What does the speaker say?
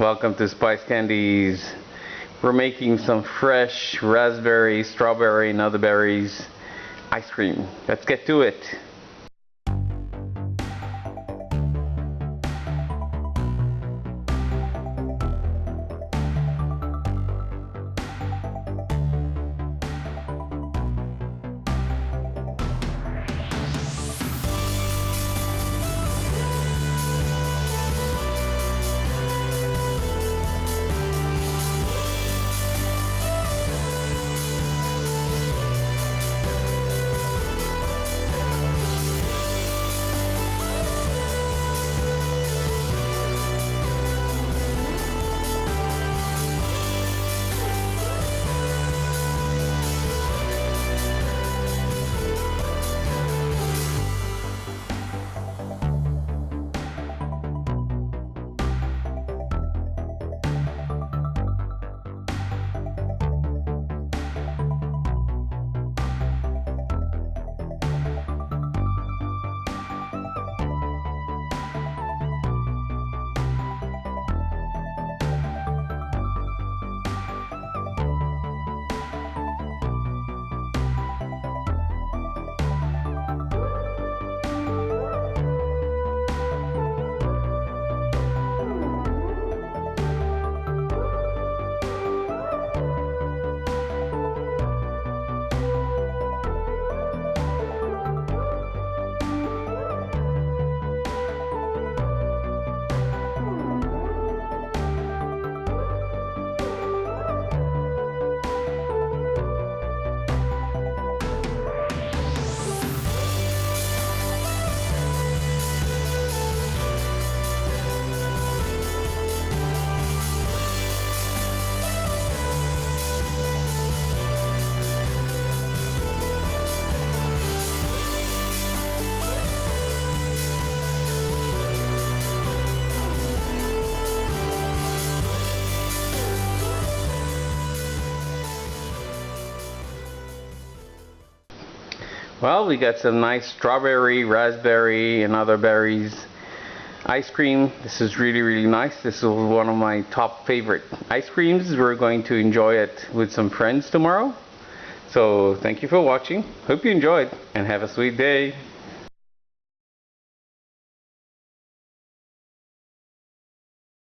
Welcome to SpiceCandies. We're making some fresh raspberry, strawberry, and other berries ice cream. Let's get to it. Well, we got some nice strawberry, raspberry, and other berries ice cream. This is really nice. This is one of my top favorite ice creams. We're going to enjoy it with some friends tomorrow. So thank you for watching. Hope you enjoyed and have a sweet day.